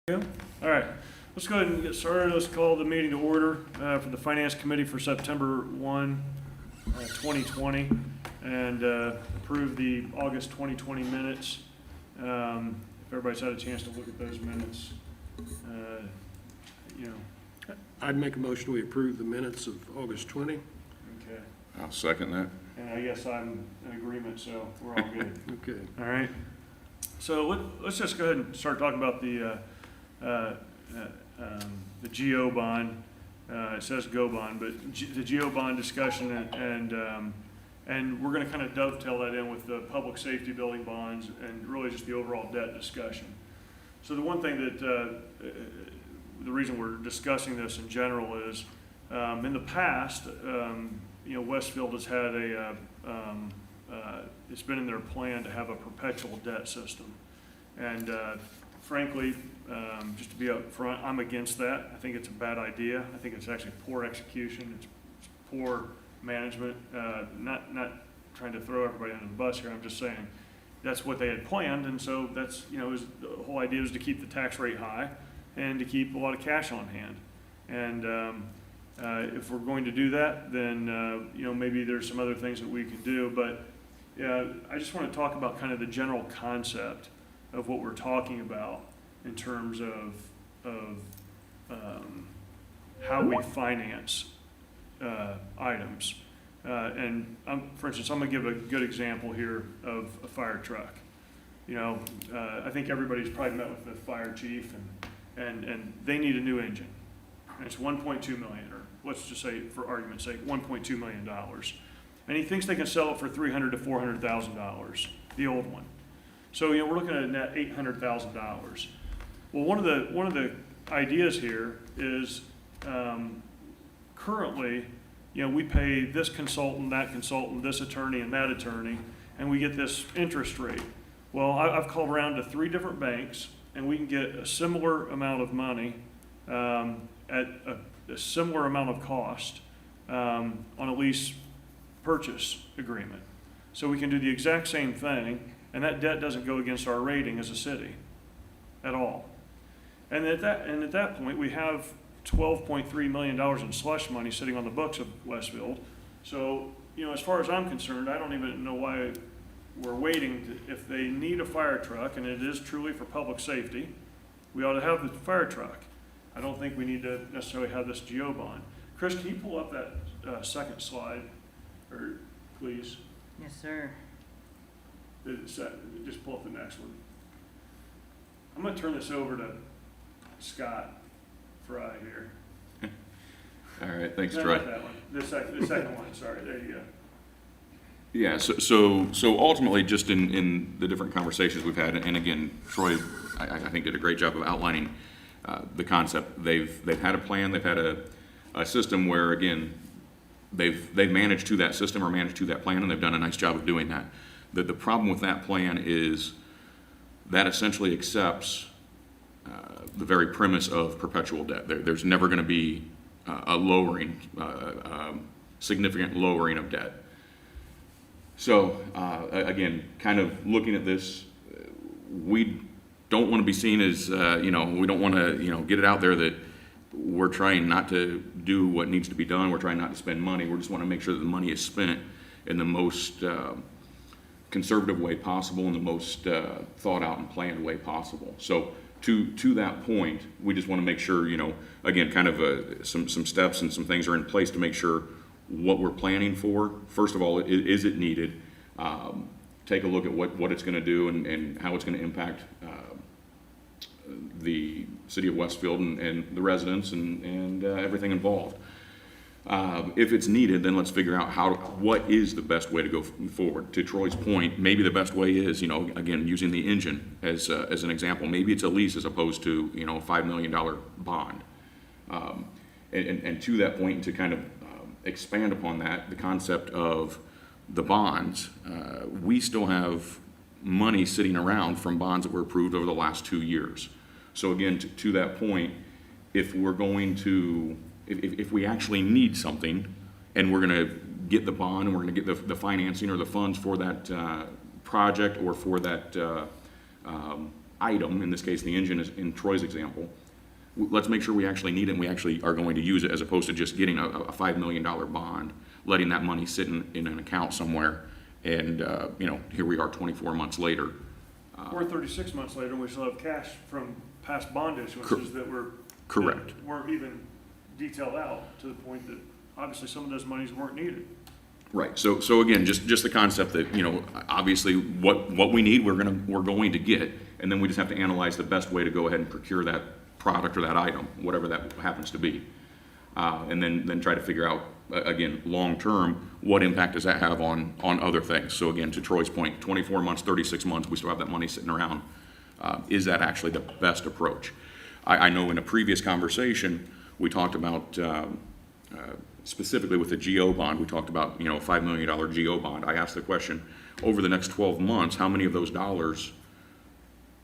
All right, let's go ahead and get started. Let's call the meeting to order for the Finance Committee for September 1, 2020, and approve the August 2020 minutes. If everybody's had a chance to look at those minutes, I'd make a motion we approve the minutes of August 20. Okay. I'll second that. And I guess I'm in agreement, so we're all good. Okay. All right. So let's just go ahead and start talking about the GO bond. It says GO bond, but the GO bond discussion, and we're going to kind of dovetail that in with the public safety building bonds and really just the overall debt discussion. So the one thing that the reason we're discussing this in general is in the past, Westfield has had it's been in their plan to have a perpetual debt system. And frankly, just to be up front, I'm against that. I think it's a bad idea. I think it's actually poor execution. It's poor management. Not trying to throw everybody under the bus here. I'm just saying that's what they had planned. And so that's, the whole idea was to keep the tax rate high and to keep a lot of cash on hand. And if we're going to do that, then, maybe there's some other things that we can do. But I just want to talk about kind of the general concept of what we're talking about in terms of how we finance items. And for instance, I'm going to give a good example here of a fire truck. I think everybody's probably met with the fire chief, and they need a new engine. And it's $1.2 million, or let's just say, for argument's sake, $1.2 million. And he thinks they can sell it for $300,000 to $400,000, the old one. So we're looking at a net $800,000. Well, one of the ideas here is currently, we pay this consultant, this attorney, and that attorney, and we get this interest rate. Well, I've called around to 3 different banks, and we can get a similar amount of money at a similar amount of cost on a lease purchase agreement. So we can do the exact same thing, and that debt doesn't go against our rating as a city at all. And at that point, we have $12.3 million in slush money sitting on the books of Westfield. So, as far as I'm concerned, I don't even know why we're waiting. If they need a fire truck, and it is truly for public safety, we ought to have the fire truck. I don't think we need to necessarily have this GO bond. Chris, can you pull up that second slide, or please? Yes, sir. Just pull up the next one. I'm going to turn this over to Scott Fry here. All right, thanks, No, Troy. not that one. The second one. Sorry, there you go. Yeah, so ultimately, just in the different conversations we've had, and again, Troy, I think did a great job of outlining the concept. They've had a plan. They've had a system where, again, they've managed to that system or managed to that plan, and they've done a nice job of doing that. The problem with that plan is that essentially accepts the very premise of perpetual debt. There's never going to be a lowering, significant lowering of debt. So again, kind of looking at this, we don't want to be seen as, we don't want to, get it out there that we're trying not to do what needs to be done. We're trying not to spend money. We just want to make sure that the money is spent in the most conservative way possible, in the most thought out and planned way possible. So to that point, we just want to make sure, again, kind of some steps and some things are in place to make sure what we're planning for. First of all, is it needed? Take a look at what it's going to do and how it's going to impact the city of Westfield and the residents and everything involved. If it's needed, then let's figure out what is the best way to go forward. To Troy's point, maybe the best way is, again, using the engine as an example. Maybe it's a lease as opposed to, a $5 million bond. And to that point, to kind of expand upon that, the concept of the bonds, we still have money sitting around from bonds that were approved over the last 2 years. So again, to that point, if we're going to if we actually need something and we're going to get the bond and we're going to get the financing or the funds for that project or for that item, in this case, the engine is in Troy's example, let's make sure we actually need it and we actually are going to use it, as opposed to just getting a $5 million bond, letting that money sit in an account somewhere, and, here we are 24 months later. Or 36 months later, we still have cash from past bond issuances that were. Correct. That weren't even detailed out, to the point that obviously some of those monies weren't needed. Right. So again, just the concept that, obviously what we need, we're going to get, and then we just have to analyze the best way to go ahead and procure that product or that item, whatever that happens to be. And then try to figure out, again, long-term, what impact does that have on other things? So again, to Troy's point, 24 months, 36 months, we still have that money sitting around. Is that actually the best approach? I know in a previous conversation, we talked about, specifically with the GO bond, we talked about, a $5 million GO bond. I asked the question, over the next 12 months, how many of those dollars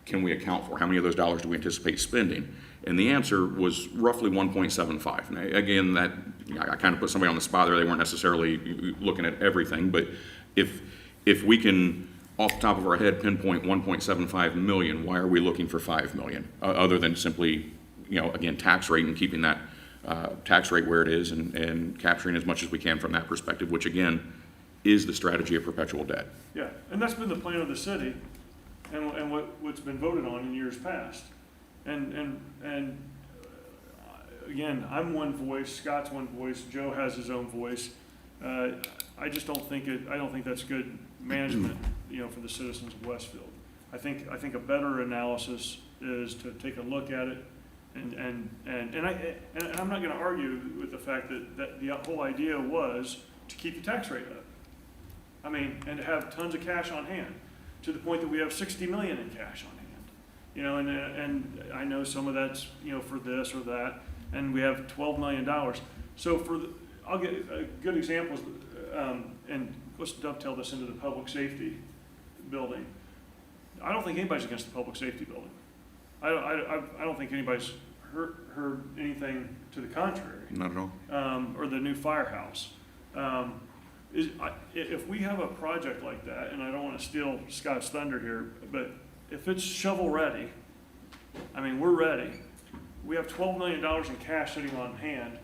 can we account for? How many of those dollars do we anticipate spending? And the answer was roughly 1.75. Now, again, I kind of put somebody on the spot there. They weren't necessarily looking at everything, but if we can, off the top of our head, pinpoint 1.75 million, why are we looking for 5 million? Other than simply, again, tax rate and keeping that tax rate where it is and capturing as much as we can from that perspective, which again is the strategy of perpetual debt. Yeah, and that's been the plan of the city, and what's been voted on in years past. And again, I'm one voice, Scott's one voice, Joe has his own voice. I just don't think that's good management, for the citizens of Westfield. I think a better analysis is to take a look at it, and I'm not going to argue with the fact that the whole idea was to keep the tax rate up. I mean, and to have tons of cash on hand, to the point that we have 60 million in cash on hand. And I know some of that's, for this or that, and we have $12 million. So I'll get a good example, and let's dovetail this into the public safety building. I don't think anybody's against the public safety building. I don't think anybody's heard anything to the contrary. Not at all. Or the new firehouse. If we have a project like that, and I don't want to steal Scott's thunder here, but if it's shovel ready, I mean, we're ready. We have $12 million in cash sitting on hand.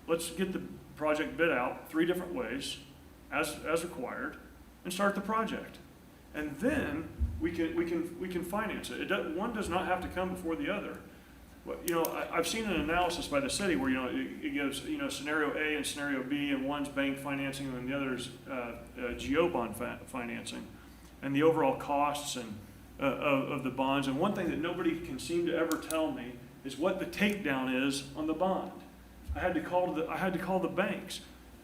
Let's get the project bid out 3 different ways, as required, and start the project. And then we can finance it. One does not have to come before the other. I've seen an analysis by the city where it gives scenario A and scenario B, and one's bank financing and the other's GO bond financing, and the overall costs of the bonds. And one thing that nobody can seem to ever tell me is what the takedown is on the bond. I had to call the banks.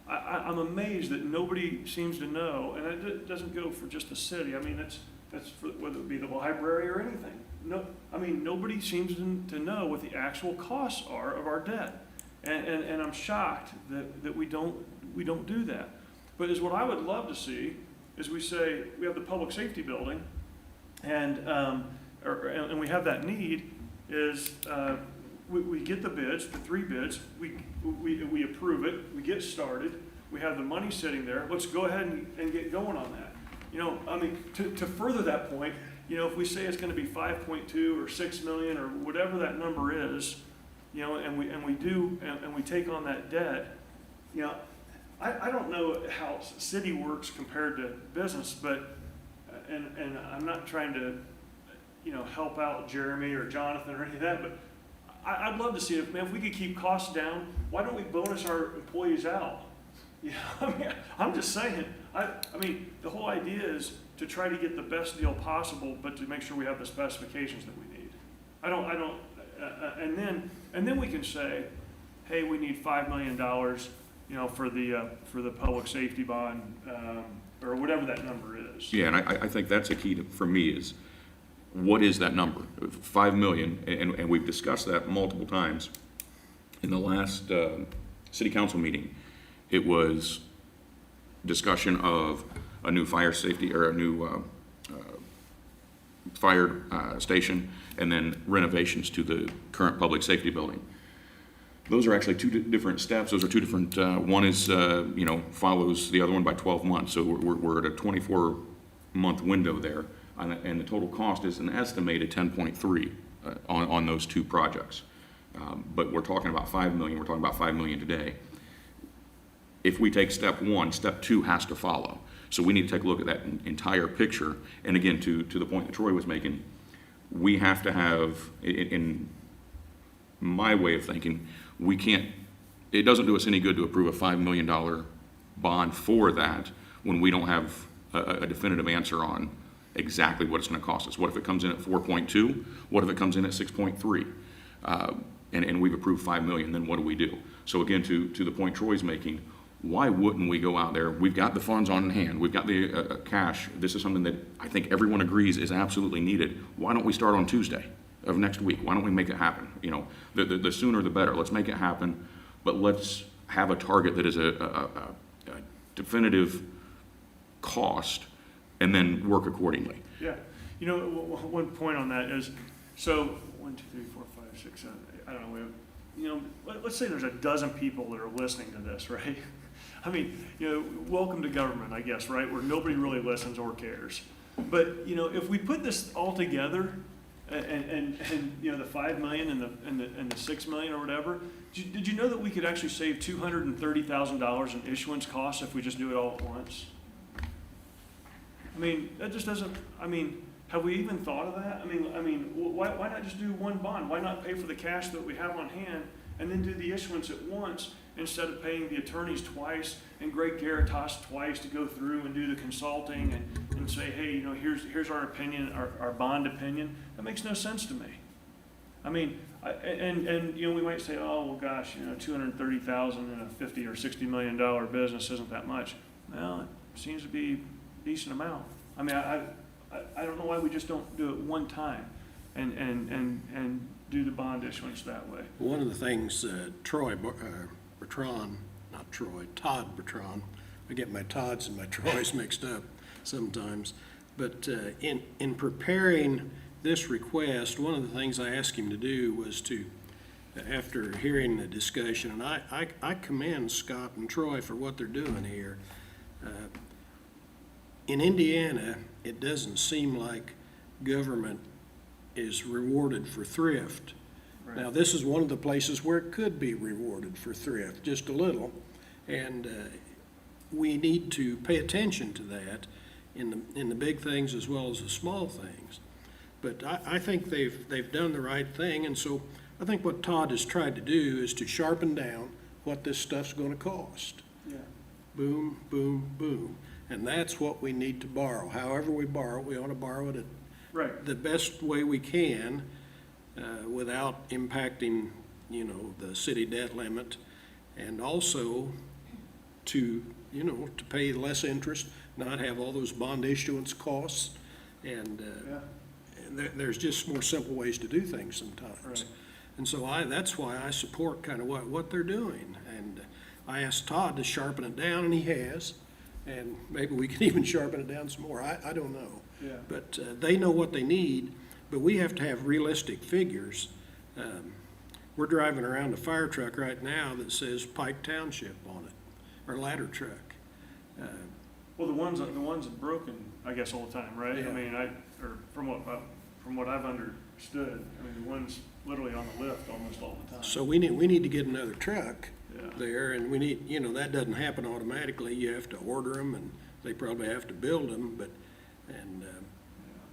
I'm amazed that nobody seems to know, and it doesn't go for just the city. I mean, that's for, whether it be the library or anything. No, I mean, nobody seems to know what the actual costs are of our debt, and I'm shocked that we don't do that. But is what I would love to see is we say we have the public safety building, and we have that need. Is we get the bids, the 3 bids, we approve it, we get started, we have the money sitting there. Let's go ahead and get going on that. I mean, to further that point, if we say it's going to be 5.2 or 6 million or whatever that number is, and we take on that debt, I don't know how city works compared to business, but and I'm not trying to help out Jeremy or Jonathan or any of that, but I'd love to see if we could keep costs down. Why don't we bonus our employees out? I mean, I'm just saying. I mean, the whole idea is to try to get the best deal possible, but to make sure we have the specifications that we need. And then we can say, hey, we need $5 million, for the public safety bond, or whatever that number is. Yeah, and I think that's a key for me is, what is that number? 5 million, and we've discussed that multiple times. In the last city council meeting, it was discussion of a new fire safety or a new fire station, and then renovations to the current public safety building. Those are actually 2 different steps. Those are 2 different. One is follows the other one by 12 months. So we're at a 24-month window there. and the total cost is an estimated 10.3 on those two projects. But we're talking about 5 million, we're talking about 5 million today. If we take step one, step two has to follow. So we need to take a look at that entire picture. And again, to the point that Troy was making, we have to have, in my way of thinking, we can't, it doesn't do us any good to approve a $5 million bond for that when we don't have a definitive answer on exactly what it's going to cost us. What if it comes in at 4.2? What if it comes in at 6.3? And we've approved 5 million, then what do we do? So again, to the point Troy's making, why wouldn't we go out there? We've got the funds on hand. We've got the cash. This is something that I think everyone agrees is absolutely needed. Why don't we start on Tuesday of next week? Why don't we make it happen? You know, the sooner the better. Let's make it happen, but let's have a target that is a definitive cost and then work accordingly. Yeah. You know, one point on that is, so 1, 2, 3, 4, 5, 6, 7, 8, I don't know, we have, you know, let's say there's a dozen people that are listening to this, right? I mean, you know, welcome to government, I guess, right? Where nobody really listens or cares. But, you know, if we put this all together and you know, the 5 million and the 6 million or whatever, did you know that we could actually save $230,000 in issuance costs if we just do it all at once? I mean, that just doesn't, I mean, have we even thought of that? I mean, why not just do one bond? Why not pay for the cash that we have on hand and then do the issuance at once instead of paying the attorneys twice and Greg Garitas twice to go through and do the consulting and say, hey, you know, here's our opinion, our bond opinion. That makes no sense to me. I mean, and you know, we might say, oh, well, gosh, you know, $230,000 in a $50 or $60 million business isn't that much. Well, it seems to be a decent amount. I mean, I don't know why we just don't do it one time and do the bond issuance that way. One of the things Bertrand, not Troy, Todd Bertrand, I get my Todds and my Troys mixed up sometimes, but in preparing this request, one of the things I asked him to do was to, after hearing the discussion, and I commend Scott and Troy for what they're doing here. In Indiana, it doesn't seem like government is rewarded for thrift. Right. Now, this is one of the places where it could be rewarded for thrift, just a little, and we need to pay attention to that in the big things as well as the small things. But I think they've done the right thing, and so I think what Todd has tried to do is to sharpen down what this stuff's going to cost. Yeah. Boom, boom, boom. And that's what we need to borrow. However we borrow, we ought to borrow it at Right. the best way we can without impacting, you know, the city debt limit, and also to, you know, to pay less interest, not have all those bond issuance costs, and there's just more simple ways to do things sometimes. Right. And so that's why I support kind of what they're doing. And I asked Todd to sharpen it down, and he has. And maybe we can even sharpen it down some more. I don't know. Yeah. But they know what they need, but we have to have realistic figures. We're driving around a fire truck right now that says Pike Township on it, or ladder truck. Well, the ones that broken, I guess, all the time, right? Yeah. I mean, or from what I've understood, I mean, the one's literally on the lift almost all the time. So we need to get another truck Yeah. there, and we need, you know, that doesn't happen automatically. You have to order them, and they probably have to build them,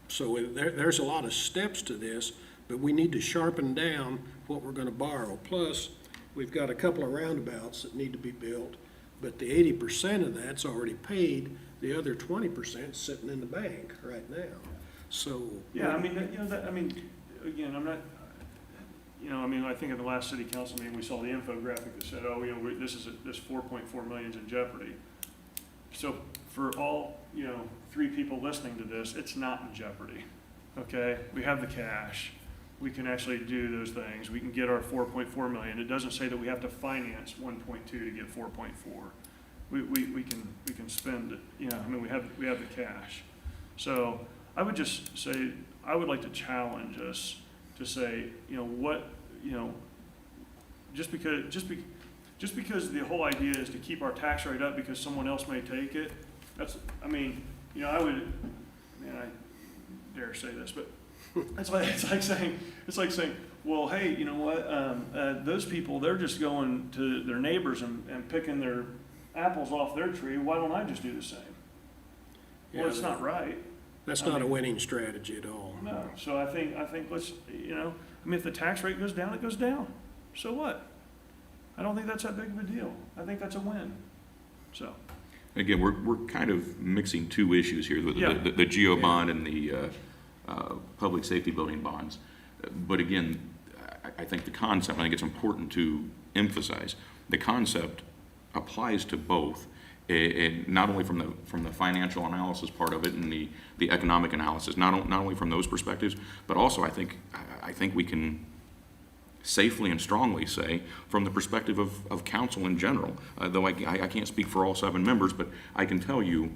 so there's a lot of steps to this, but we need to sharpen down what we're gonna borrow. Plus, we've got a couple of roundabouts that need to be built, but the 80% of that's already paid. The other 20% is sitting in the bank right now. So. Yeah, I mean, you know, I mean, again, I'm not, you know, I mean, I think in the last city council meeting, we saw the infographic that said, oh, you know, this 4.4 million's in jeopardy. So for all, you know, 3 people listening to this, it's not in jeopardy, okay? We have the cash. We can actually do those things. We can get our 4.4 million. It doesn't say that we have to finance 1.2 to get 4.4. We can spend it, you know, I mean, we have the cash. So I would just say, I would like to challenge us to say, you know, what, you know, just because the whole idea is to keep our tax rate up because someone else may take it, that's, I mean, you know, dare say this, but it's like saying, well, hey, you know what? Those people, they're just going to their neighbors and picking their apples off their tree. Why don't I just do the same? Well, Yeah, it's not right. That's not a winning strategy at all. No. So I think let's, if the tax rate goes down, it goes down. So what? I don't think that's that big of a deal. I think that's a win. So. Again, we're kind of mixing two issues here, the GEO bond and the public safety building bonds. But again, I think the concept, I think it's important to emphasize, the concept applies to both, and not only from the financial analysis part of it and the economic analysis, not only from those perspectives, but also I think we can safely and strongly say from the perspective of council in general, though I can't speak for all 7 members, but I can tell you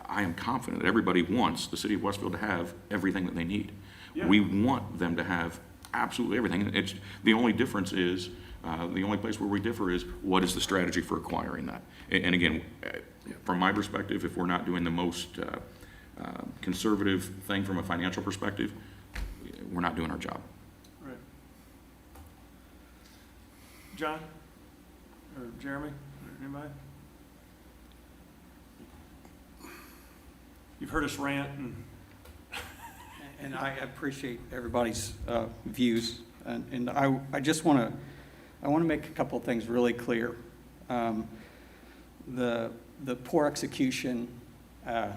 I am confident that everybody wants the city of Westfield to have everything that they need. Yeah. We want them to have absolutely everything. It's the only difference is the only place where we differ is what is the strategy for acquiring that. And again, from my perspective, if we're not doing the most conservative thing from a financial perspective, we're not doing our job. Right. John or Jeremy or anybody? You've heard us rant And I appreciate everybody's views, and I just want to make a couple of things really clear. The poor execution and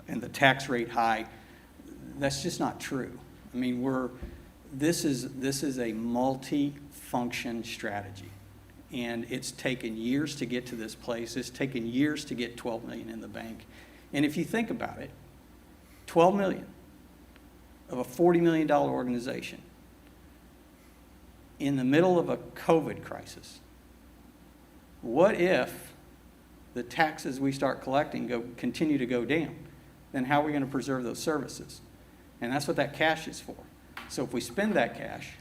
the tax rate high, that's just not true. I mean, this is a multi-function strategy, and it's taken years to get to this place. It's taken years to get 12 million in the bank, and if you think about it, 12 million of a $40 million organization in the middle of a COVID crisis. What if the taxes we start collecting continue to go down? Then how are we going to preserve those services? And that's what that cash is for. So if we spend that cash,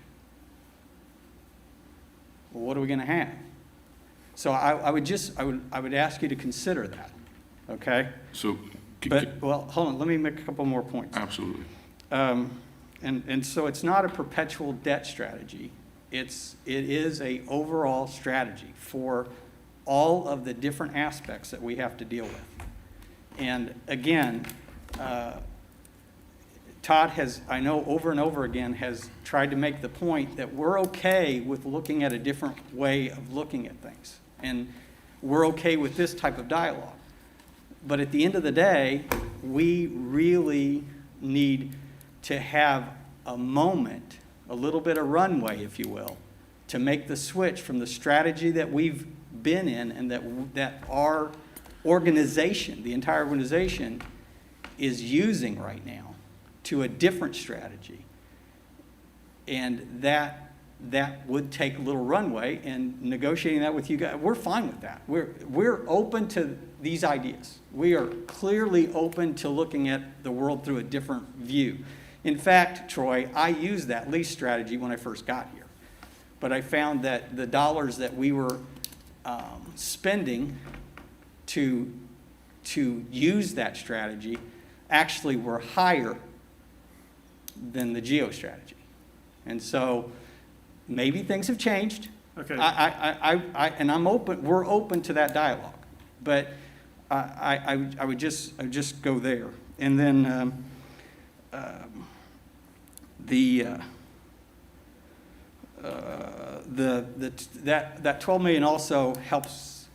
well, what are we going to have? So I would ask you to consider that, okay? So, Well, hold on, let me make a couple more points. absolutely. And so it's not a perpetual debt strategy. It is a overall strategy for all of the different aspects that we have to deal with. And again, Todd has, I know over and over again, has tried to make the point that we're okay with looking at a different way of looking at things. And we're okay with this type of dialogue. But at the end of the day, we really need to have a moment, a little bit of runway, if you will, to make the switch from the strategy that we've been in and that our organization, the entire organization, is using right now to a different strategy. And that would take a little runway, and negotiating that with you guys, we're fine with that. We're open to these ideas. We are clearly open to looking at the world through a different view. In fact, Troy, I used that lease strategy when I first got here. But I found that the dollars that we were spending to use that strategy actually were higher than the GEO strategy. And so maybe things have changed. Okay. And I'm open, we're open to that dialogue. But I would just go there. And then that 12 million also helps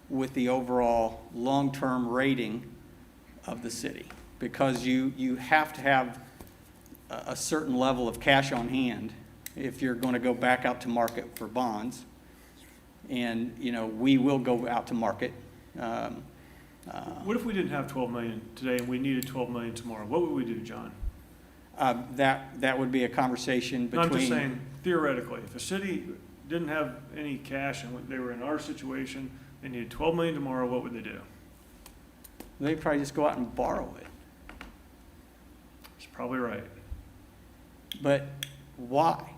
with the overall long-term rating of the city, because you have to have a certain level of cash on hand if you're going to go back out to market for bonds. And we will go out to market. What if we didn't have 12 million today and we needed 12 million tomorrow? What would we do, John? That would be a conversation No, between. I'm just saying, theoretically, if a city didn't have any cash and they were in our situation, they needed 12 million tomorrow, what would they do? They'd probably just go out and borrow it. It's probably right. But why?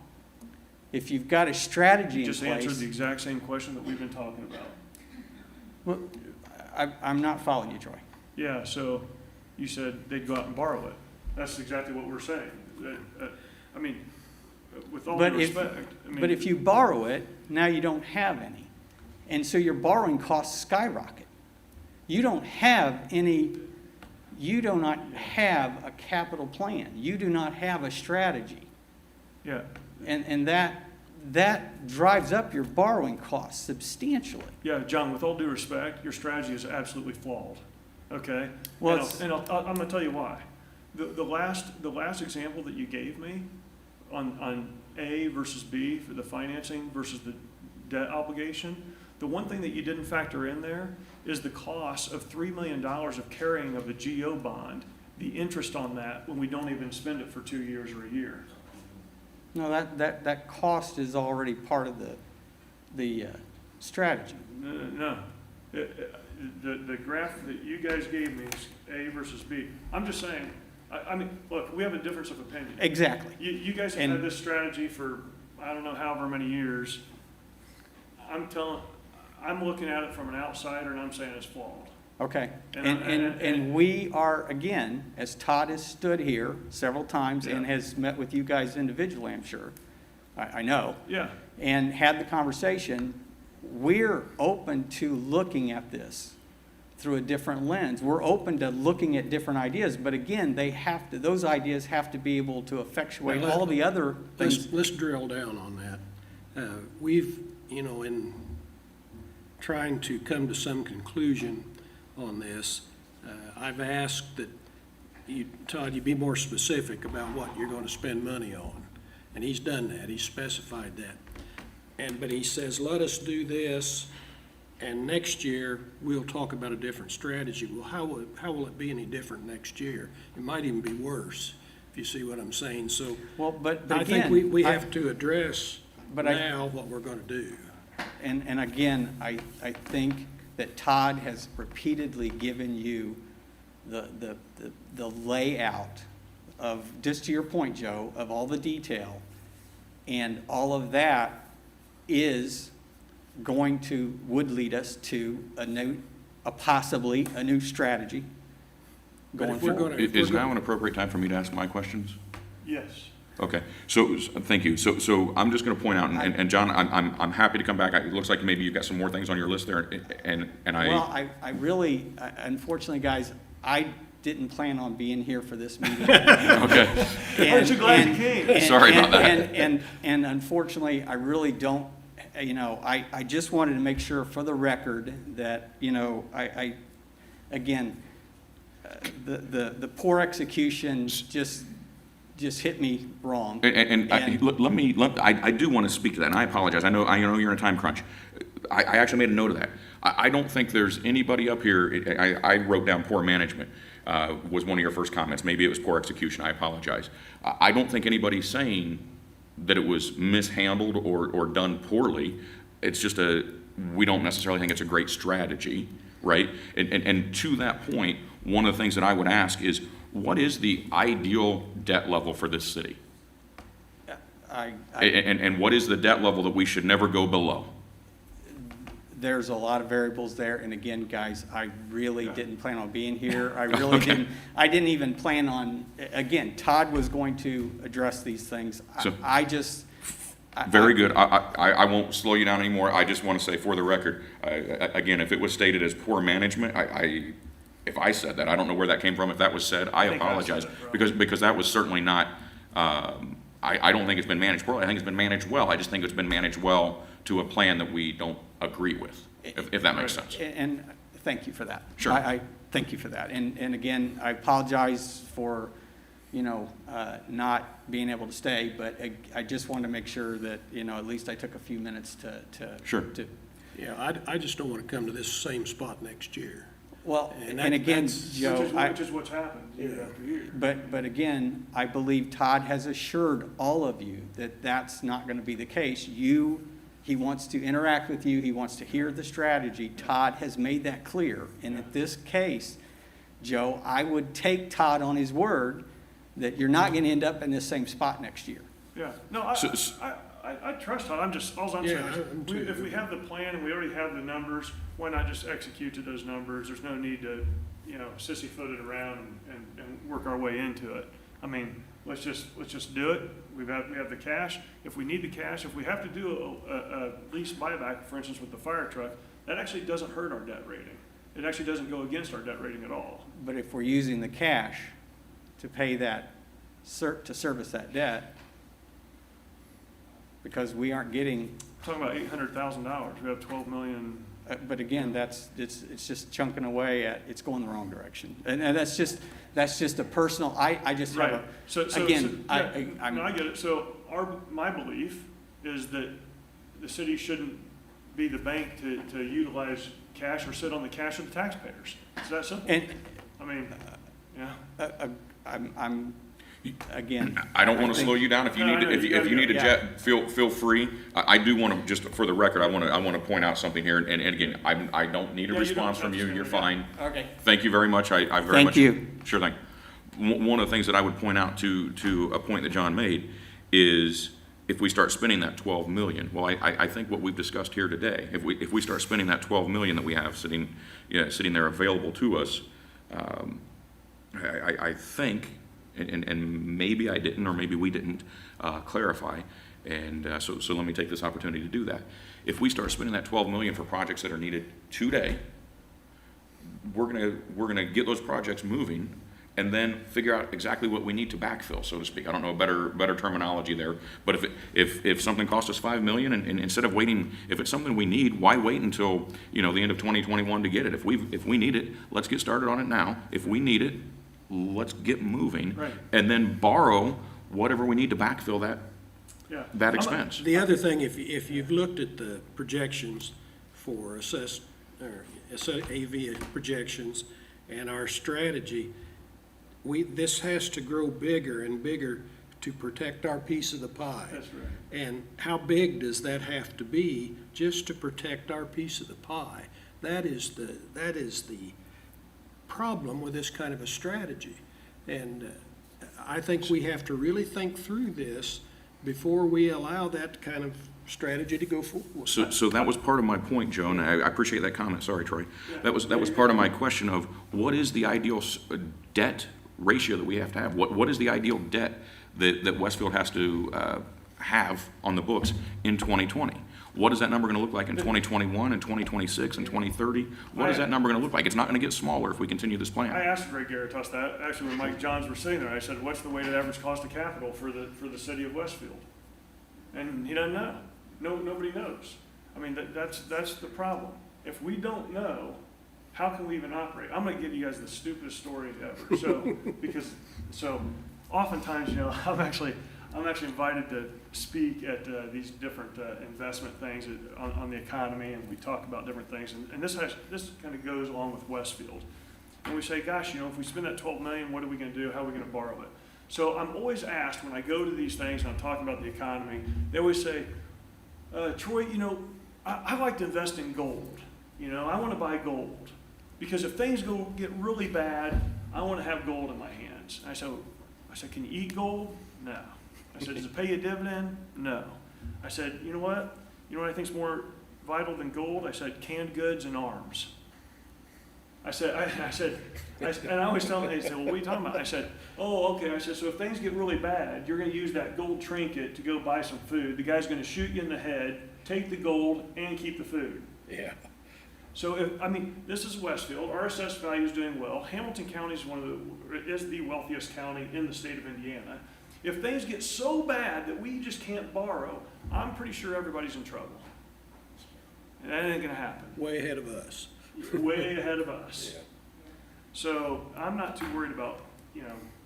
If you've got a strategy in Just place. answered the exact same question that we've been talking about. Well, I'm not following you, Troy. Yeah, so, you said they'd go out and borrow it. That's exactly what we're saying. I mean, with all due respect, I mean. But if you borrow it, now you don't have any. And so your borrowing costs skyrocket. You don't have any, you do not have a capital plan. You do not have a strategy. Yeah, And that drives up your borrowing costs substantially. yeah, John, with all due respect, your strategy is absolutely flawed, okay? Well, I'm gonna tell you why. The last example that you gave me on A versus B for the financing versus the debt obligation, the one thing that you didn't factor in there is the cost of $3 million of carrying of the GO bond, the interest on that when we don't even spend it for 2 years or a year. No, that cost is already part of the strategy. No. The graph that you guys gave me is A versus B. I'm just saying, I mean, look, we have a difference of opinion. Exactly. You guys have And- had this strategy for, I don't know, however many years. I'm looking at it from an outsider and I'm saying it's flawed. Okay, And- and we are, again, as Todd has stood here several times and Yeah. has met with you guys individually, I'm sure, I know, Yeah, and had the conversation, we're open to looking at this through a different lens. We're open to looking at different ideas, but again, those ideas have to be able to effectuate Well, all the other things. Let's drill down on that. We've, in trying to come to some conclusion on this, I've asked that Todd, you be more specific about what you're going to spend money on. And he's done that, he's specified that. But he says, let us do this, and next year, we'll talk about a different strategy. Well, how will it be any different next year? It might even be worse, if you see what I'm saying. So Well, but I think again, we have to address But now what we're going to do. And again, I think that Todd has repeatedly given you the layout of, just to your point, Joe, of all the detail. And all of that would lead us to possibly a new strategy But going if we're forward. gonna- Is now an appropriate time for me to ask my questions? yes. Okay, so, thank you. So I'm just gonna point out, and John, I'm happy to come back. It looks like maybe you've got some more things on your list there, and Well, I really, unfortunately, guys, I didn't plan on being here for this meeting. okay. Aren't you glad you came? Sorry about that. And unfortunately, I really don't, I just wanted to make sure for the record that, again, the poor execution just hit me wrong. I do want to speak to that, and I apologize. I know you're in a time crunch. I actually made a note of that. I don't think there's anybody up here, I wrote down poor management, was one of your first comments. Maybe it was poor execution, I apologize. I don't think anybody's saying that it was mishandled or done poorly. It's just we don't necessarily think it's a great strategy, right? And to that point, one of the things that I would ask is, what is the ideal debt level for this city? And what is the debt level that we should never go below? There's a lot of variables there, and again, guys, I really didn't plan on being here. I really Okay. I didn't even plan on, again, Todd was going to address these things. So- Very good. I won't slow you down anymore. I just want to say for the record, again, if it was stated as poor management, if I said that, I don't know where that came from. If that was said, I think I apologize. said it, bro. Because that was certainly not, I don't think it's been managed poorly. I think it's been managed well. I just think it's been managed well to a plan that we don't agree with, if that makes sense. And thank you for that. Sure. I thank you for that. And again, I apologize for, not being able to stay, but I just wanted to make sure that, at least I took a few minutes to. Sure. Yeah, I just don't want to come to this same spot next year. Well, And and again, that's- Joe, Which is what's happened year after year. but again, I believe Todd has assured all of you that that's not going to be the case. He wants to interact with you. He wants to hear the strategy. Todd has made that clear. And in this case, Joe, I would take Todd on his word that you're not going to end up in the same spot next year. Yeah, no, So- I I trust Todd, all I'm Yeah, saying I am is, too. if we have the plan and we already have the numbers, why not just execute to those numbers? There's no need to, sissy-foot it around and work our way into it. I mean, let's just do it. We have the cash. If we need the cash, if we have to do a lease buyback, for instance, with the fire truck, that actually doesn't hurt our debt rating. It actually doesn't go against our debt rating at all. But if we're using the cash to pay that, to service that debt, because we aren't getting, Talking about $800,000, we have 12 million. but again, it's just chunking away it's going the wrong direction. And that's just a personal, I just have Right. a, again, No, I get it. So my belief is that the city shouldn't be the bank to utilize cash or sit on the cash of the taxpayers. It's that simple. and, I mean, yeah. I'm, again. I don't want to think- slow you down. If you No, need, no, if you need to yeah. jet, feel free. I do want to, just for the record, I want to point out something here. And again, I don't need a Yeah, you don't response from you. understand You're it, fine. Okay. Thank you very much. I very Thank much. you. Sure thing. One of the things that I would point out to a point that John made is if we start spending that 12 million, well, I think what we've discussed here today, if we start spending that 12 million that we have sitting there available to us, I think, and maybe I didn't, or maybe we didn't clarify, and so let me take this opportunity to do that. If we start spending that 12 million for projects that are needed today, we're gonna get those projects moving, and then figure out exactly what we need to backfill, so to speak. I don't know a better terminology there, but if something costs us 5 million, and instead of waiting, if it's something we need, why wait until the end of 2021 to get it? If we need it, let's get started on it now. If we need it, let's get moving, Right. and then borrow whatever we need to backfill Yeah. that expense. The other thing, if you've looked at the projections for AV projections and our strategy, this has to grow bigger and bigger to protect our piece of the pie. That's right. And how big does that have to be just to protect our piece of the pie? That is the problem with this kind of a strategy. And I think we have to really think through this before we allow that kind of strategy to go forward. So that was part of my point, Joe, and I appreciate that comment. Sorry, Troy. That was part of my question of what is the ideal debt ratio that we have to have? What is the ideal debt that Westfield has to have on the books in 2020? What is that number going to look like in 2021 and 2026 and 2030? What is that number going to look like? It's not going to get smaller if we continue this I plan. asked Greg Garitos that, actually, when Mike Johns were sitting there. I said, what's the weighted average cost of capital for the city of Westfield? And he doesn't know. Nobody knows. I mean, that's the problem. If we don't know, how can we even operate? I'm gonna give you guys the stupidest story ever. So oftentimes, I'm actually invited to speak at these different investment things on the economy, and we talk about different things. And this kind of goes along with Westfield. And we say, gosh, if we spend that 12 million, what are we gonna do? How are we gonna borrow it? So I'm always asked when I go to these things and I'm talking about the economy, they always say, Troy, I like to invest in gold. I want to buy gold because if things get really bad, I want to have gold in my hands. I said, can you eat gold? No. I said, does it pay you a dividend? No. I said, you know what? You know what I think is more vital than gold? I said, canned goods and arms. I said, and I always tell them, they say, well, what are you talking about? I said, oh, okay. I said, so if things get really bad, you're going to use that gold trinket to go buy some food. The guy's going to shoot you in the head, take the gold, and keep the food. Yeah. So, this is Westfield. Our assessed value is doing well. Hamilton County is the wealthiest county in the state of Indiana. If things get so bad that we just can't borrow, I'm pretty sure everybody's in trouble. And that ain't going to happen. Way ahead of us. Way ahead of us. Yeah. So I'm not too worried about,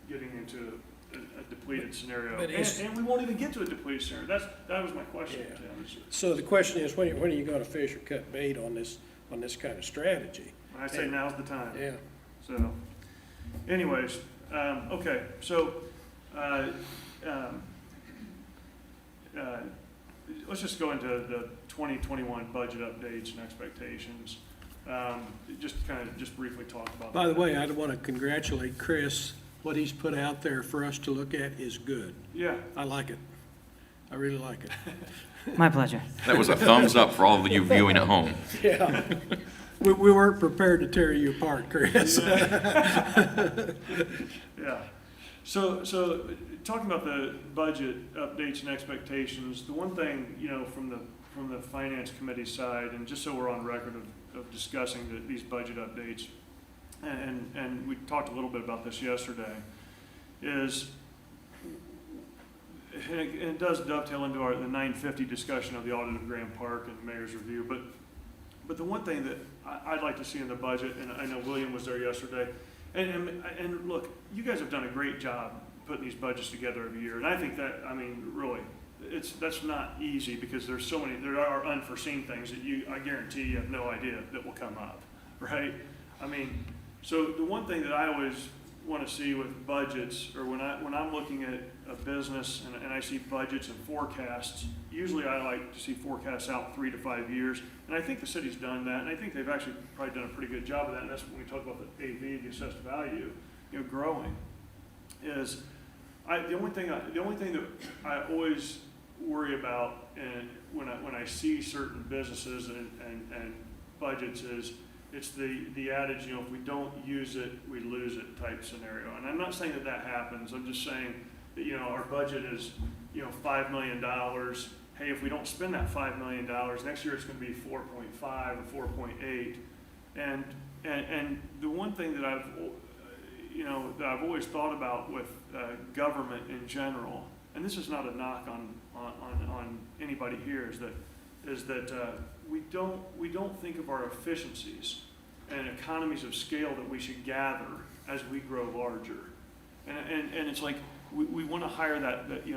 getting into a depleted scenario. But And we won't even get to a depleted scenario. That was my question Yeah. to him. So the question is, when are you going to fish or cut bait on this kind of strategy? I say now's the time. Yeah. So, anyways, okay, so, let's just go into the 2021 budget updates and expectations. Just briefly talk about that. By the way, I want to congratulate Chris. What he's put out there for us to look at is good. Yeah, I like it. I really like it. My pleasure. That was a thumbs up for all of you viewing at home. Yeah. We weren't prepared to tear you apart, Chris. Yeah. So talking about the budget updates and expectations, the one thing, from the finance committee side, and just so we're on record of discussing these budget updates, and we talked a little bit about this yesterday, is, and it does dovetail into the 950 discussion of the audit of Graham Park and the mayor's review, but the one thing that I'd like to see in the budget, and I know William was there yesterday, and look, you guys have done a great job putting these budgets together every year, and I think that, really, that's not easy because there are unforeseen things that I guarantee you have no idea that will come up, right? So the one thing that I always want to see with budgets, or when I'm looking at a business and I see budgets and forecasts, usually I like to see forecasts out 3 to 5 years, and I think the city's done that, and I think they've actually probably done a pretty good job of that, and that's when we talk about the AV, the assessed value, growing, is the only thing that I always worry about, and when I see certain businesses and budgets, is it's the adage, if we don't use it, we lose it type scenario. And I'm not saying that happens. I'm just saying that, our budget is, $5 million. Hey, if we don't spend that $5 million, next year it's going to be 4.5 or 4.8. And the one thing that I've always thought about with government in general, and this is not a knock on anybody here, is that we don't think of our efficiencies and economies of scale that we should gather as we grow larger. And it's like we want to hire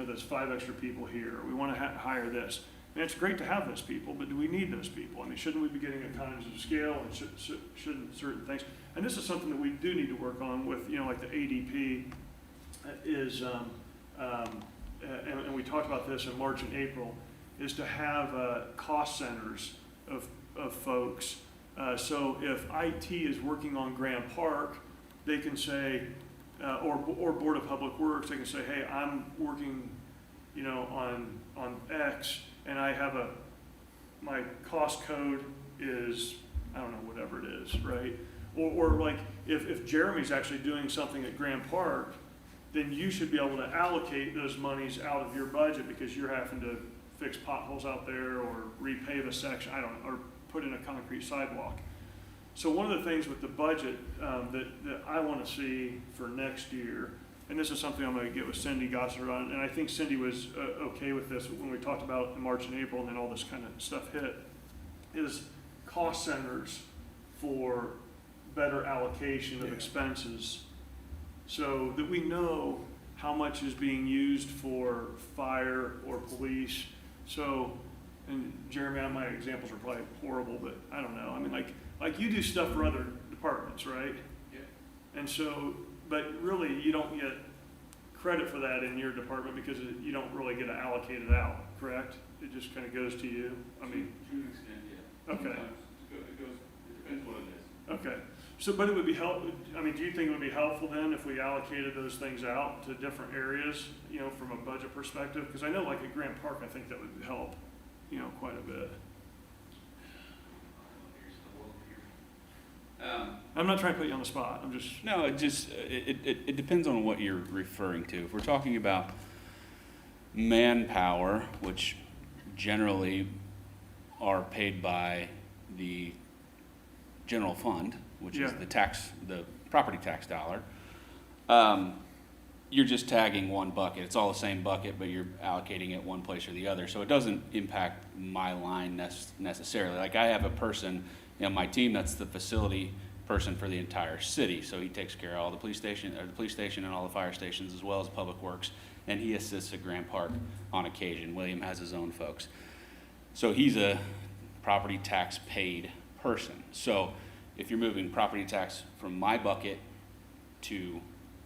those 5 extra people here. We want to hire this. And it's great to have those people, but do we need those people? Shouldn't we be getting economies of scale, and shouldn't certain things? And this is something that we do need to work on with, like the ADP is, and we talked about this in March and April, is to have cost centers of folks. So if IT is working on Graham Park, they can say, or Board of Public Works, they can say, hey, I'm working, on X, and I have my cost code is, I don't know, whatever it is, right? Or like if Jeremy's actually doing something at Graham Park, then you should be able to allocate those monies out of your budget because you're having to fix potholes out there or repave a section, or put in a concrete sidewalk. So one of the things with the budget that I want to see for next year, and this is something I'm going to get with Cindy Gossard on, and I think Cindy was okay with this when we talked about in March and April, and then all this kind of stuff hit, is cost centers for better allocation of expenses, so that we know how much is being used for fire or police. So, and Jeremy, my examples are probably horrible, but I don't know. Like you do stuff for other departments, right? Yeah. And so, but really you don't get credit for that in your department because you don't really get to allocate it out, correct? It just kind of goes to you. To an extent, yeah. Okay. Sometimes it depends what it is. Okay. So, but it would be helpful, do you think it would be helpful then if we allocated those things out to different areas, from a budget perspective? Because I know like at Grant Park, I think that would help, quite a bit. I'm not trying to put you on the spot. I'm just. No, it depends on what you're referring to. If we're talking about manpower, which generally are paid by the general fund, which is the property tax dollar, you're just tagging one bucket. It's all the same bucket, but you're allocating it one place or the other. So it doesn't impact my line necessarily. Like I have a person on my team that's the facility person for the entire city. So he takes care of all the police station and all the fire stations, as well as public works, and he assists at Grant Park on occasion. William has his own folks. So he's a property tax paid person. So if you're moving property tax from my bucket to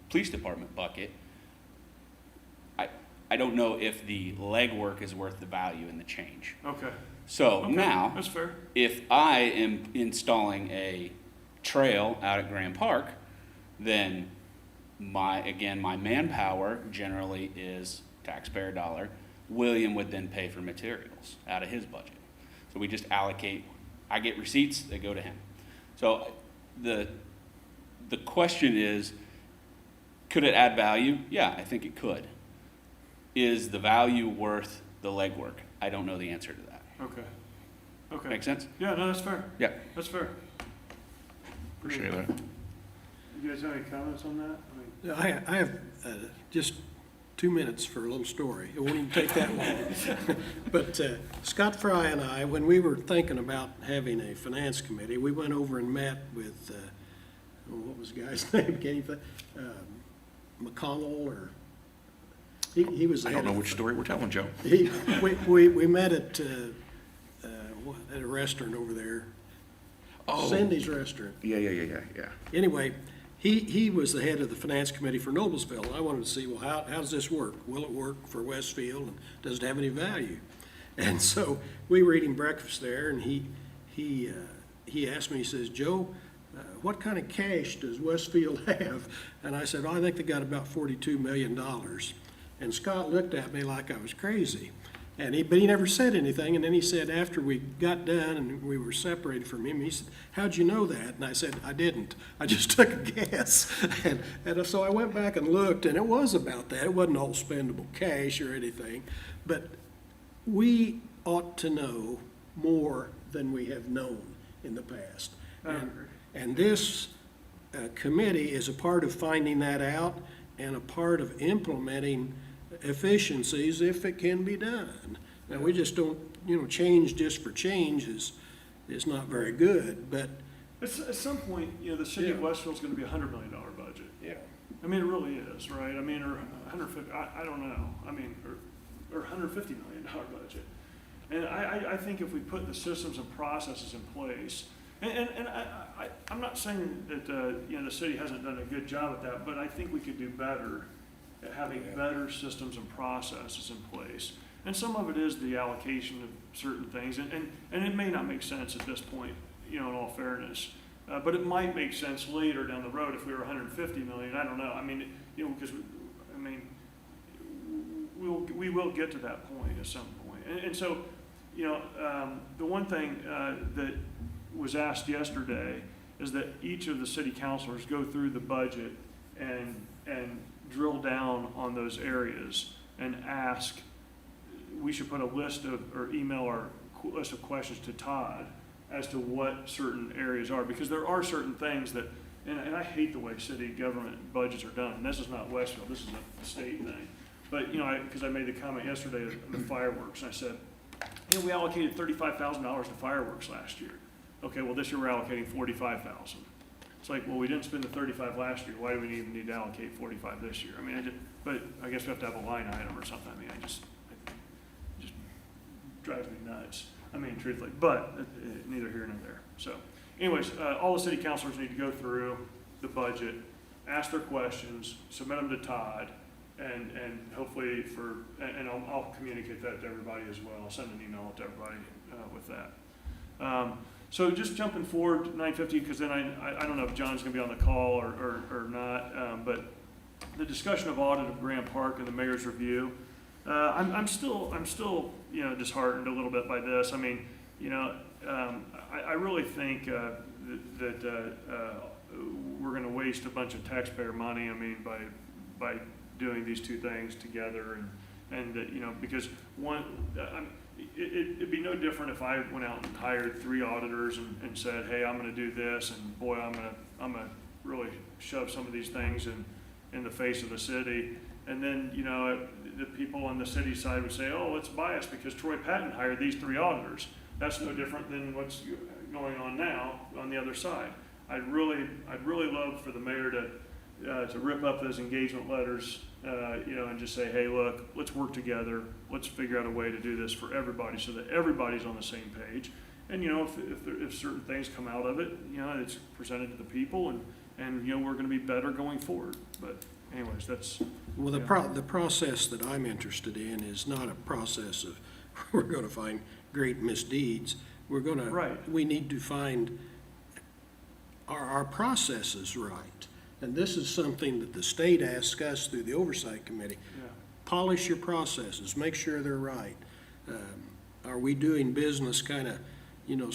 police department bucket, I don't know if the legwork is worth the value in the change. Okay. So Okay, now, that's fair. if I am installing a trail out at Grand Park, then my manpower generally is taxpayer dollar. William would then pay for materials out of his budget. So we just allocate, I get receipts, they go to him. So the question is, could it add value? Yeah, I think it could. Is the value worth the legwork? I don't know the answer to that. Okay. Okay. Make sense? Yeah, no, that's fair. Yeah. That's fair. Appreciate that. You guys have any comments on that? I have just 2 minutes for a little story. It won't even take that long. But Scott Fry and I, when we were thinking about having a finance committee, we went over and met with, what was the guy's name? Can't even think. McConnell, or he was the I head don't know of- which story we're telling, Joe. We met at a restaurant over there, Oh, Cindy's Restaurant. yeah. Anyway, he was the head of the finance committee for Noblesville, and I wanted to see, well, how does this work? Will it work for Westfield, and does it have any value? And so we were eating breakfast there, and he asked me, he says, Joe, what kind of cash does Westfield have? And I said, I think they got about $42 million. And Scott looked at me like I was crazy. But he never said anything. And then he said, after we got done and we were separated from him, he said, how'd you know that? And I said, I didn't. I just took a guess. And so I went back and looked, and it was about that. It wasn't all spendable cash or anything. But we ought to know more than we have known in the past. And this committee is a part of finding that out and a part of implementing efficiencies if it can be done. Now, we just don't, change just for change is not very good, but. At some point, the city of Yeah. Westville's gonna be a $100 million budget. Yeah. I mean, it really is, right? I mean, or 150, I don't know. I mean, or $150 million budget. And I think if we put the systems and processes in place, and I'm not saying that, the city hasn't done a good job at that, but I think we could do better at having better systems and processes in place. And some of it is the allocation of certain things, and it may not make sense at this point, in all fairness. But it might make sense later down the road if we were 150 million, I don't know. I mean, because, we will get to that point at some point. And so, the one thing that was asked yesterday is that each of the city councilors go through the budget and drill down on those areas and ask, we should put a list of, or email our list of questions to Todd as to what certain areas are, because there are certain things that, and I hate the way city government budgets are done, and this is not Westfield, this is a state thing. But, because I made the comment yesterday on the fireworks, and I said, we allocated $35,000 to fireworks last year. Okay, well, this year we're allocating $45,000. It's like, well, we didn't spend the 35 last year. Why do we even need to allocate 45 this year? I mean, but I guess we have to have a line item or something. I mean, it just drives me nuts. I mean, truthfully, but neither here nor there. So anyways, all the city councilors need to go through the budget, ask their questions, submit them to Todd, and hopefully and I'll communicate that to everybody as well. I'll send an email to everybody with that. So just jumping forward to 9:50, because then I don't know if John's going to be on the call or not, but the discussion of audit of Grant Park and the mayor's review, I'm still disheartened a little bit by this. I mean, I really think that we're going to waste a bunch of taxpayer money. I mean, by doing these two things together, and because one. It'd be no different if I went out and hired 3 auditors and said, hey, I'm gonna do this, and boy, I'm gonna really shove some of these things in the face of the city. And then, the people on the city side would say, oh, it's biased because Troy Patton hired these 3 auditors. That's no different than what's going on now on the other side. I'd really love for the mayor to rip up those engagement letters, and just say, hey, look, let's work together. Let's figure out a way to do this for everybody so that everybody's on the same page. And, if certain things come out of it, it's presented to the people, and we're going to be better going forward. But anyways, that's. Well, the process that I'm interested in is not a process of we're going to find great misdeeds. We need to find our processes right. And this is something that the state asks us through the oversight committee. Yeah. polish your processes, make sure they're right. Are we doing business kind of,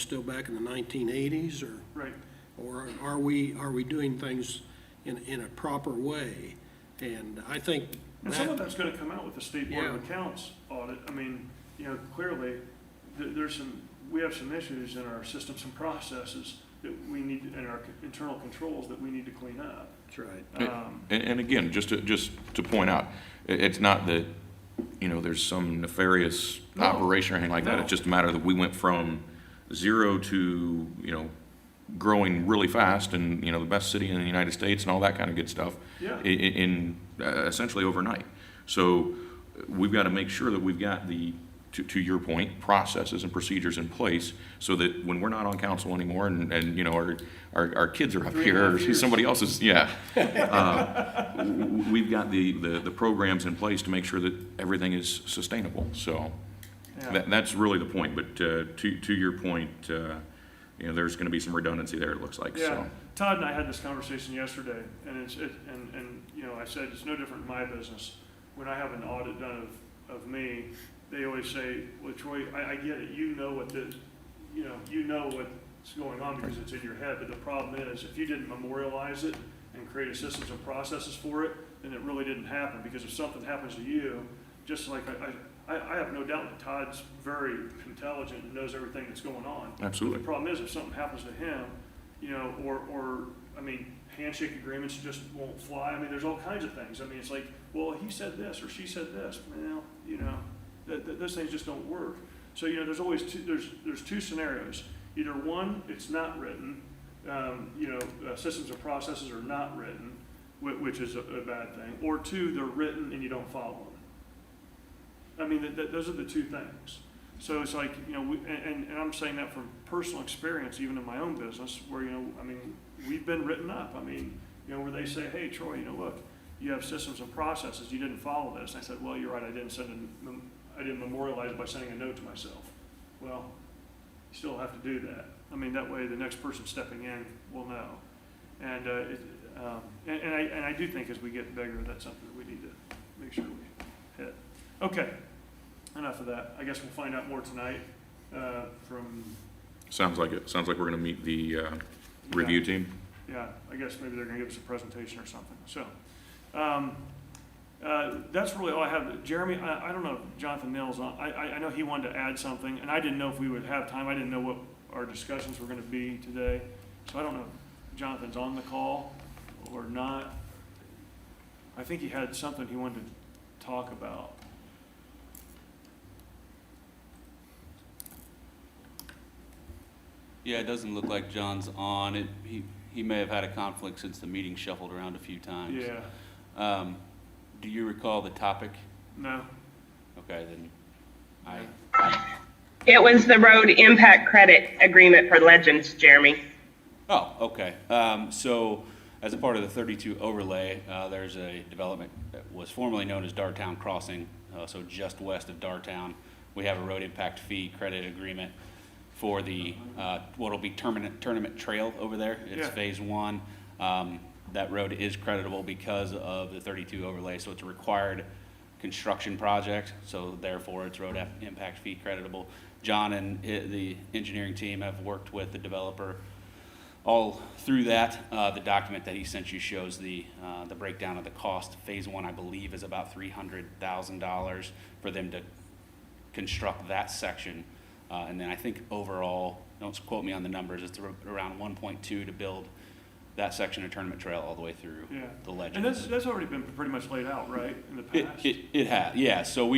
still back in the 1980s, Right. or are we doing things in a proper way? And I think And some of that's gonna come out with the State Board of Yeah. Accounts audit. I mean, clearly, we have some issues in our systems and processes that we need, and our internal controls that we need to clean up. that's right. And again, just to point out, it's not that, there's some nefarious No. operation or anything like that. No. It's just a matter that we went from zero to, growing really fast and, the best city in the United States and all that kind of good stuff. Yeah. In essentially overnight. So we've got to make sure that we've got to your point, processes and procedures in place so that when we're not on council anymore and our kids are up 3.5 here, or years. somebody else's, we've got the programs in place to make sure that everything is sustainable. So Yeah. that's really the point. But to your point, there's going to be some redundancy there, it looks like. Yeah, So Todd and I had this conversation yesterday, and I said, it's no different in my business. When I have an audit done of me, they always say, well, Troy, I get it, you know what's going on because it's in your head, but the problem is, if you didn't memorialize it and create a systems and processes for it, then it really didn't happen, because if something happens to you, just like I have no doubt that Todd's very intelligent and knows everything that's going on. Absolutely. But the problem is, if something happens to him, handshake agreements just won't fly. I mean, there's all kinds of things. I mean, it's like, well, he said this or she said this. Well, those things just don't work. So, there's always there's two scenarios. Either one, it's not written, systems and processes are not written, which is a bad thing. Or two, they're written and you don't follow them. I mean, those are the two things. So it's like, and I'm saying that from personal experience, even in my own business, where, we've been written up. I mean, where they say, hey, Troy, look, you have systems and processes, you didn't follow this. And I said, well, you're right, I didn't memorialize it by sending a note to myself. Well, you still have to do that. I mean, that way the next person stepping in will know. And I do think as we get bigger, that's something that we need to make sure we hit. Okay. Enough of that. I guess we'll find out more tonight from, sounds like it. Sounds like we're going to meet the review team. yeah, I guess maybe they're going to give us a presentation or something. So that's really all I have. Jeremy, I don't know if Jonathan Mills, I know he wanted to add something, and I didn't know if we would have time. I didn't know what our discussions were going to be today. So I don't know if Jonathan's on the call or not. I think he had something he wanted to talk about. Yeah, it doesn't look like John's on it. He may have had a conflict since the meeting shuffled around a few times. Yeah. Do you recall the topic? No. Okay, then It was the road impact credit agreement for Legends, Jeremy. Oh, okay. So as a part of the 32 overlay, there's a development that was formerly known as Dartown Crossing, so just west of Dartown. We have a road impact fee credit agreement for the what'll be tournament trail over there. It's Yeah. phase one. That road is creditable because of the 32 overlay, so it's a required construction project, so therefore it's road impact fee creditable. John and the engineering team have worked with the developer all through that. The document that he sent you shows the breakdown of the cost. Phase one, I believe, is about $300,000 for them to construct that section. And then I think overall, don't quote me on the numbers, it's around 1.2 to build that section of Tournament Trail all the way through Yeah. the Legends. And that's already been pretty much laid out, right, in the past? It has, yeah. So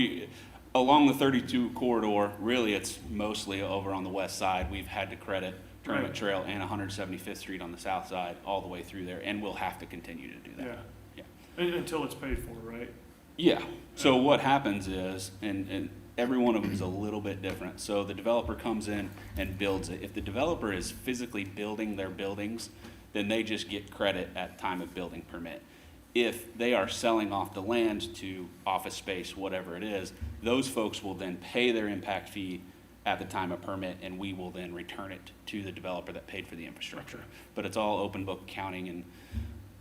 along the 32 corridor, really it's mostly over on the west side. We've had to credit Tournament Right. Trail and 175th Street on the south side all the way through there, and we'll have to continue to do that. Yeah. Yeah. Until it's paid for, right? Yeah, so what happens is, and every one of them is a little bit different. So the developer comes in and builds it. If the developer is physically building their buildings, then they just get credit at time of building permit. If they are selling off the land to office space, whatever it is, those folks will then pay their impact fee at the time of permit, and we will then return it to the developer that paid for the infrastructure. But it's all open book accounting, and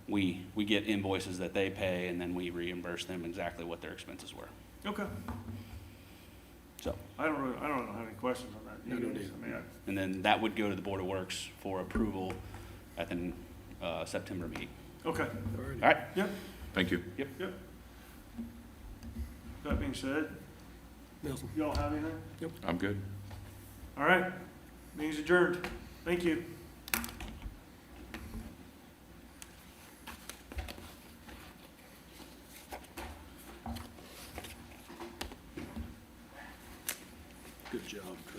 we get invoices that they pay, and then we reimburse them exactly what their expenses were. Okay. So, I don't have any questions on that. I don't You guys? either. I mean, and then that would go to the Board of Works for approval at the September meeting. Okay, All right. All right? yep, Thank you. yep. That being said, Nelson? y'all have anything? I'm good. All right, meeting's adjourned. Thank you. Good job, Trey.